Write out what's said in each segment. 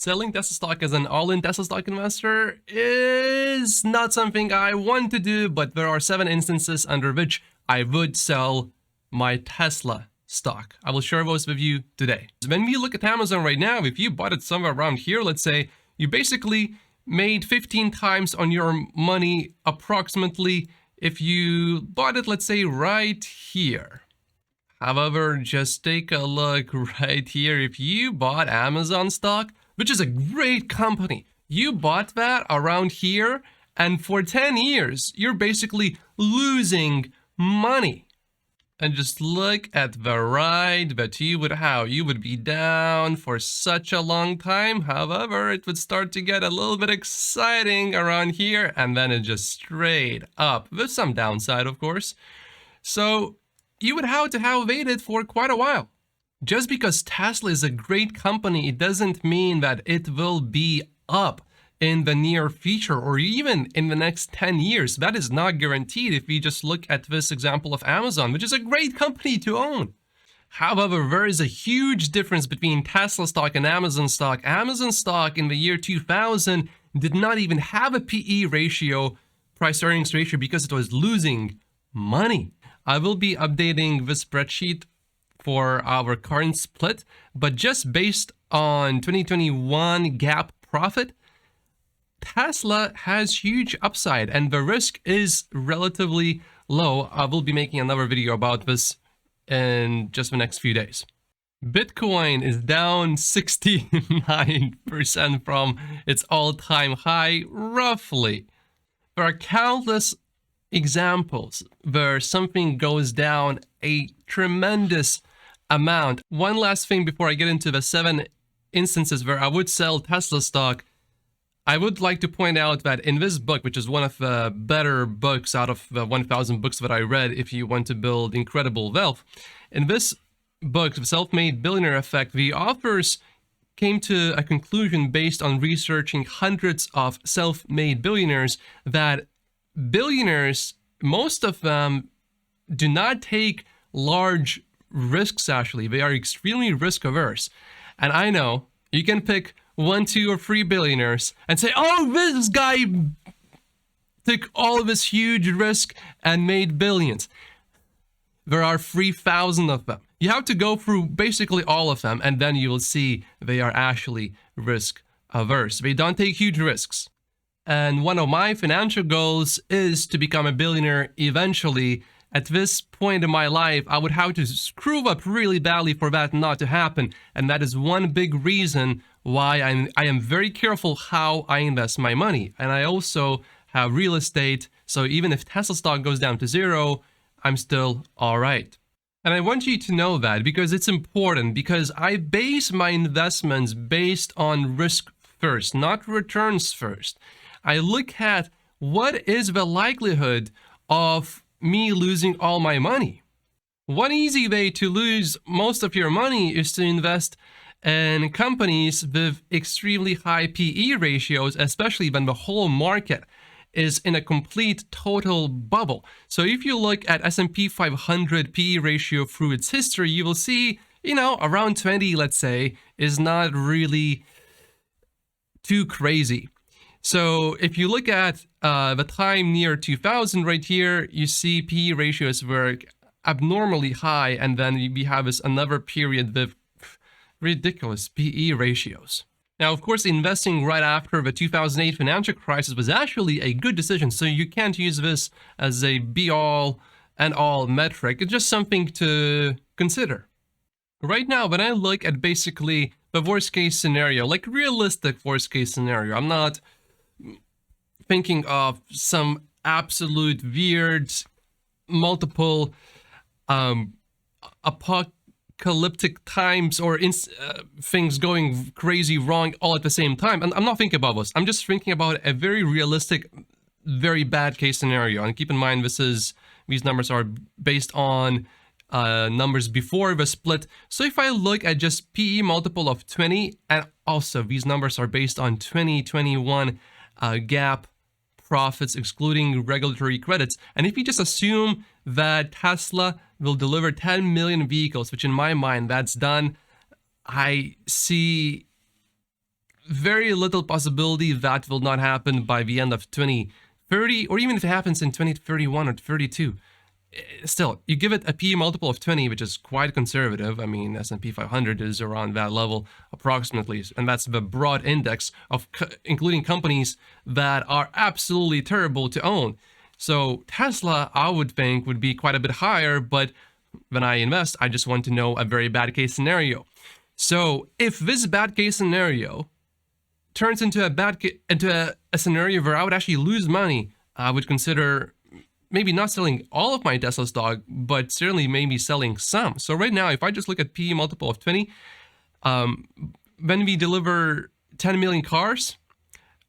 Selling Tesla stock as an all-in Tesla stock investor is not something I want to do, but there are 7 instances under which I would sell my Tesla stock. I will share those with you today. When we look at Amazon right now, if you bought it somewhere around here, let's say, you basically made 15 times on your money approximately if you bought it, let's say, right here. However, just take a look right here. If you bought Amazon stock, which is a great company, you bought that around here, and for 10 years, you're basically losing money. And just look at the ride that you would be down for such a long time. However, it would start to get a little bit exciting around here, and then it just straight up, with some downside, of course. So you would have to have waited for quite a while. Just because Tesla is a great company, it doesn't mean that it will be up in the near future or even in the next 10 years. That is not guaranteed if we just look at this example of Amazon, which is a great company to own. However, there is a huge difference between Tesla stock and Amazon stock. Amazon stock in the year 2000 did not even have a PE ratio, price earnings ratio, because it was losing money. I will be updating the spreadsheet for our current split, but just based on 2021 GAAP profit, Tesla has huge upside and the risk is relatively low. I will be making another video about this in just the next few days. Bitcoin is down 69% from its all-time high, roughly. There are countless examples where something goes down a tremendous amount. One last thing before I get into the 7 instances where I would sell Tesla stock, I would like to point out that in this book, which is one of the better books out of the 1,000 books that I read if you want to build incredible wealth, in this book, The Self-Made Billionaire Effect, the authors came to a conclusion based on researching hundreds of self-made billionaires that billionaires, most of them, do not take large risks. Actually, they are extremely risk averse. And I know you can pick 1, 2, or 3 billionaires and say, oh, this guy took all of this huge risk and made billions. There are 3,000 of them. You have to go through basically all of them, and then you will see they are actually risk averse. They don't take huge risks. And one of my financial goals is to become a billionaire eventually. At this point in my life, I would have to screw up really badly for that not to happen. And that is one big reason why I am very careful how I invest my money. And I also have real estate. So even if Tesla stock goes down to 0, I'm still all right. And I want you to know that because it's important, because I base my investments based on risk first, not returns first. I look at what is the likelihood of me losing all my money. One easy way to lose most of your money is to invest in companies with extremely high PE ratios, especially when the whole market is in a complete total bubble. So if you look at S&P 500 PE ratio through its history, you will see, around 20, let's say, is not really too crazy. So if you look at the time near 2000 right here, you see PE ratios were abnormally high, and then we have this another period with ridiculous PE ratios. Now, of course, investing right after the 2008 financial crisis was actually a good decision, so you can't use this as a be-all and all metric. It's just something to consider. Right now, when I look at basically the worst-case scenario, like realistic worst-case scenario, I'm not thinking of some absolute weird, multiple apocalyptic times or things going crazy wrong all at the same time. And I'm not thinking about those. I'm just thinking about a very realistic, very bad case scenario. And keep in mind, these numbers are based on numbers before the split. So if I look at just PE multiple of 20, and also these numbers are based on 2021 GAAP profits excluding regulatory credits. And if you just assume that Tesla will deliver 10 million vehicles, which in my mind that's done, I see very little possibility that will not happen by the end of 2030, or even if it happens in 2031 or 32. Still, you give it a P multiple of 20, which is quite conservative. I mean, S&P 500 is around that level approximately, and that's the broad index of including companies that are absolutely terrible to own. So Tesla, I would think, would be quite a bit higher, but when I invest, I just want to know a very bad case scenario. So if this bad case scenario turns into a scenario where I would actually lose money, I would consider maybe not selling all of my Tesla stock, but certainly maybe selling some. So right now, if I just look at PE multiple of 20, when we deliver 10 million cars,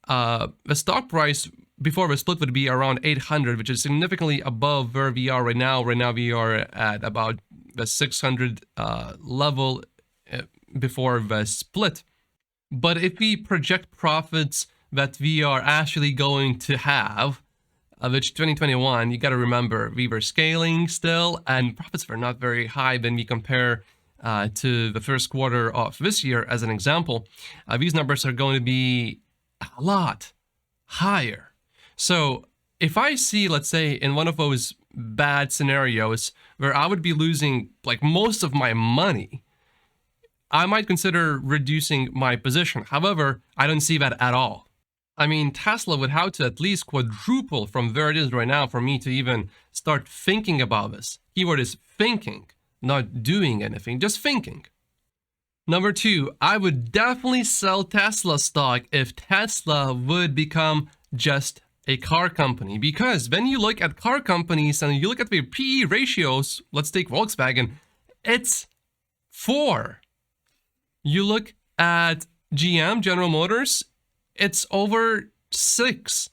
the stock price before the split would be around 800, which is significantly above where we are right now. Right now, we are at about the 600 level before the split. But if we project profits that we are actually going to have, which 2021, you got to remember, we were scaling still, and profits were not very high when we compare to the first quarter of this year, as an example. These numbers are going to be a lot higher. So if I see, let's say, in one of those bad scenarios where I would be losing like most of my money, I might consider reducing my position. However, I don't see that at all. I mean, Tesla would have to at least quadruple from where it is right now for me to even start thinking about this. Keyword is thinking, not doing anything, just thinking. Number 2, I would definitely sell Tesla stock if Tesla would become just a car company. Because when you look at car companies and you look at their PE ratios, let's take Volkswagen, it's 4. You look at GM, General Motors, it's over 6.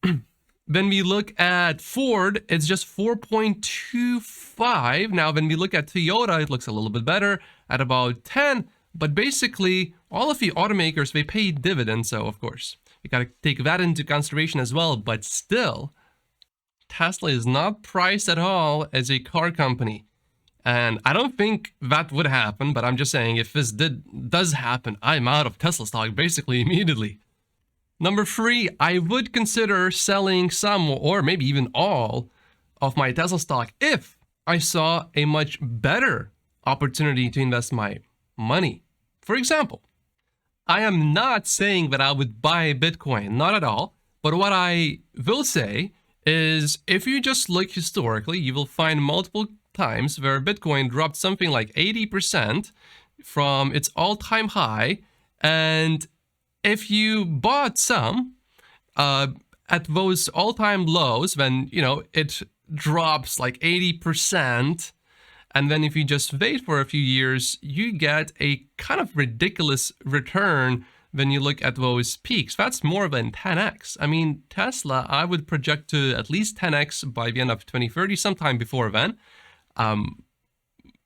When we look at Ford, it's just 4.25. Now, when we look at Toyota, it looks a little bit better at about 10. But basically, all of the automakers, they pay dividends. So, of course, you got to take that into consideration as well. But still, Tesla is not priced at all as a car company. And I don't think that would happen, but I'm just saying if this does happen, I'm out of Tesla stock basically immediately. Number 3, I would consider selling some or maybe even all of my Tesla stock if I saw a much better opportunity to invest my money. For example, I am not saying that I would buy Bitcoin, not at all. But what I will say is if you just look historically, you will find multiple times where Bitcoin dropped something like 80% from its all-time high. And if you bought some at those all-time lows, when, you know, it drops like 80%, and then if you just wait for a few years, you get a kind of ridiculous return when you look at those peaks. That's more than 10x. I mean, Tesla, I would project to at least 10x by the end of 2030, sometime before then.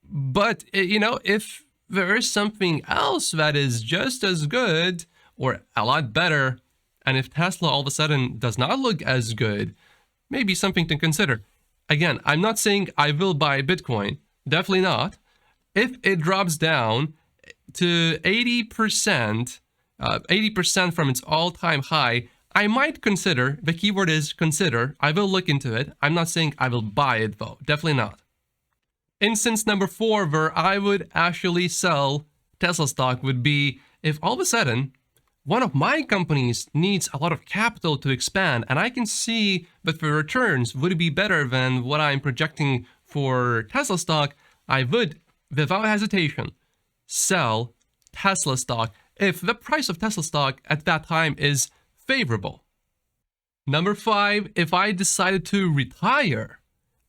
But, you know, if there is something else that is just as good or a lot better, and if Tesla all of a sudden does not look as good, maybe something to consider. Again, I'm not saying I will buy Bitcoin. Definitely not. If it drops down to 80%, 80% from its all-time high, I might consider, the keyword is consider, I will look into it. I'm not saying I will buy it though, definitely not. Instance number 4 where I would actually sell Tesla stock would be if all of a sudden one of my companies needs a lot of capital to expand and I can see that the returns would be better than what I'm projecting for Tesla stock, I would, without hesitation, sell Tesla stock if the price of Tesla stock at that time is favorable. Number 5, if I decided to retire,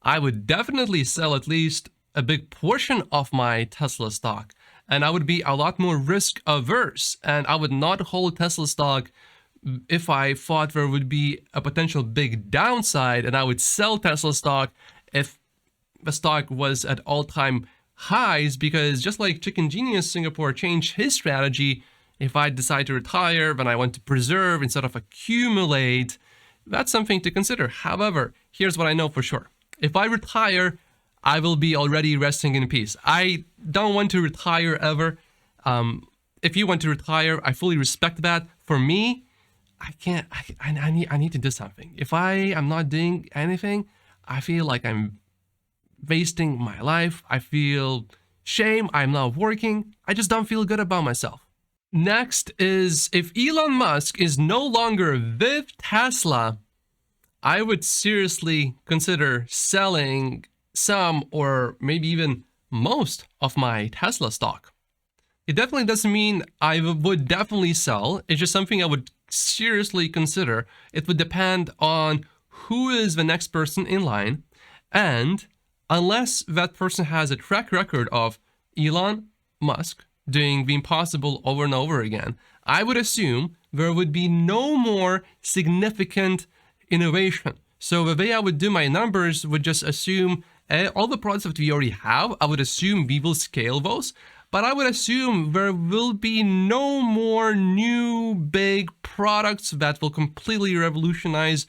I would definitely sell at least a big portion of my Tesla stock, and I would be a lot more risk averse, and I would not hold Tesla stock if I thought there would be a potential big downside, and I would sell Tesla stock if the stock was at all-time highs, because just like Chicken Genius Singapore changed his strategy, if I decide to retire, then I want to preserve instead of accumulate. That's something to consider. However, here's what I know for sure. If I retire, I will be already resting in peace. I don't want to retire ever. if you want to retire, I fully respect that. For me, I can't. I need to do something. If I am not doing anything, I feel like I'm wasting my life. I feel shame. I'm not working. I just don't feel good about myself. Next is, if Elon Musk is no longer with Tesla, I would seriously consider selling some or maybe even most of my Tesla stock. It definitely doesn't mean I would definitely sell. It's just something I would seriously consider. It would depend on who is the next person in line, and unless that person has a track record of Elon Musk doing the impossible over and over again, I would assume there would be no more significant innovation. So the way I would do my numbers would just assume all the products that we already have, I would assume we will scale those, but I would assume there will be no more new big products that will completely revolutionize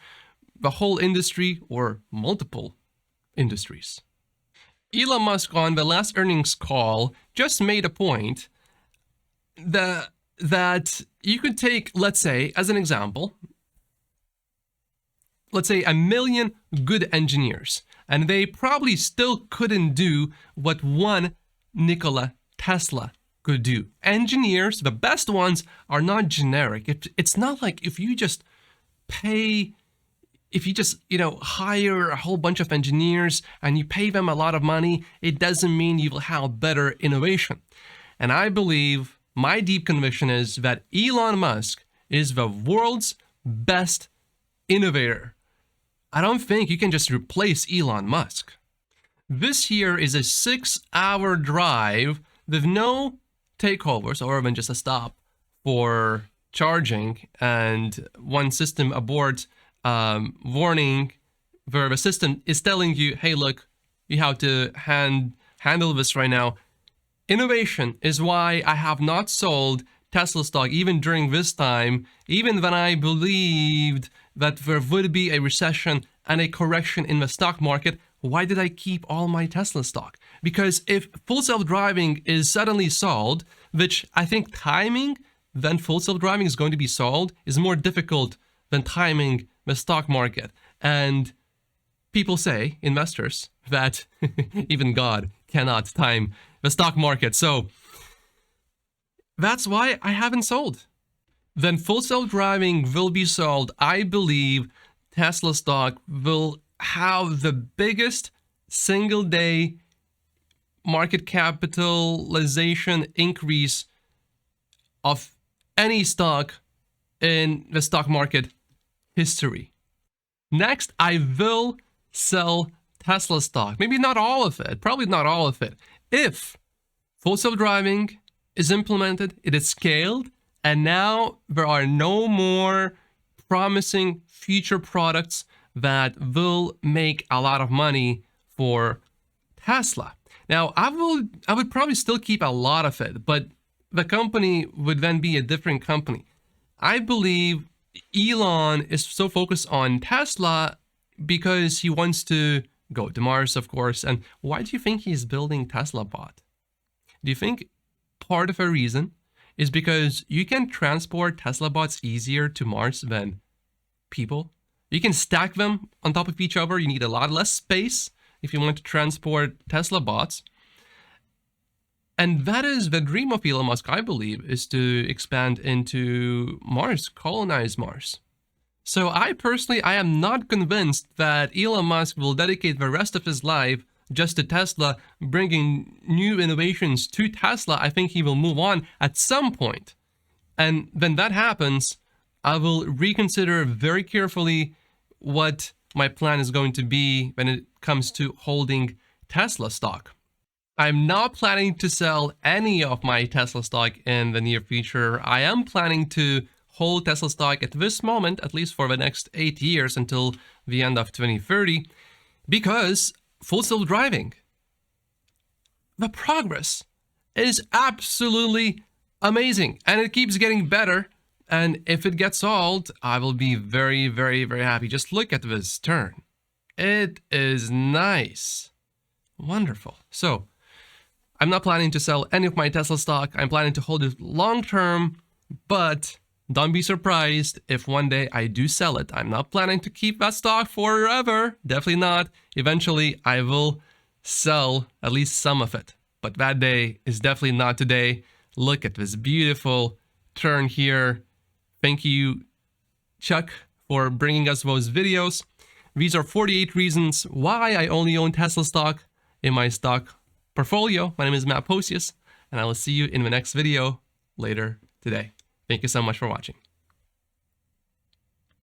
the whole industry or multiple industries. Elon Musk on the last earnings call just made a point that you could take, let's say, as an example, let's say 1 million good engineers, and they probably still couldn't do what one Nikola Tesla could do. Engineers, the best ones, are not generic. It's not like if you just hire a whole bunch of engineers and you pay them a lot of money, it doesn't mean you will have better innovation. And I believe, my deep conviction is that Elon Musk is the world's best innovator. I don't think you can just replace Elon Musk. This here is a 6-hour drive with no takeovers or even just a stop for charging and one system abort warning where the system is telling you, hey, look, you have to handle this right now. Innovation is why I have not sold Tesla stock even during this time, even when I believed that there would be a recession and a correction in the stock market. Why did I keep all my Tesla stock? Because if full self-driving is suddenly solved, which I think timing when full self-driving is going to be solved is more difficult than timing the stock market. And people say, investors, that even God cannot time the stock market. So that's why I haven't sold. Then full self-driving will be sold, I believe Tesla stock will have the biggest single day market capitalization increase of any stock in the stock market history. Next, I will sell Tesla stock. Maybe not all of it, probably not all of it. If full self-driving is implemented, it is scaled, and now there are no more promising future products that will make a lot of money for Tesla. Now, I would probably still keep a lot of it, but the company would then be a different company. I believe Elon is so focused on Tesla because he wants to go to Mars, of course. And why do you think he's building Tesla bot? Do you think part of a reason is because you can transport Tesla bots easier to Mars than people? You can stack them on top of each other. You need a lot less space if you want to transport Tesla bots. And that is the dream of Elon Musk, I believe, is to expand into Mars, colonize Mars. So I am not convinced that Elon Musk will dedicate the rest of his life just to Tesla, bringing new innovations to Tesla. I think he will move on at some point. And when that happens, I will reconsider very carefully what my plan is going to be when it comes to holding Tesla stock. I'm not planning to sell any of my Tesla stock in the near future. I am planning to hold Tesla stock at this moment, at least for the next 8 years until the end of 2030, because full self-driving, the progress is absolutely amazing and it keeps getting better. And if it gets solved, I will be very, very, very happy. Just look at this turn. It is nice. Wonderful. So I'm not planning to sell any of my Tesla stock. I'm planning to hold it long term, but don't be surprised if one day I do sell it. I'm not planning to keep that stock forever. Definitely not. Eventually, I will sell at least some of it. But that day is definitely not today. Look at this beautiful turn here. Thank you, Chuck, for bringing us those videos. These are 48 reasons why I only own Tesla stock in my stock portfolio. My name is Matt Posius, and I will see you in the next video later today. Thank you so much for watching.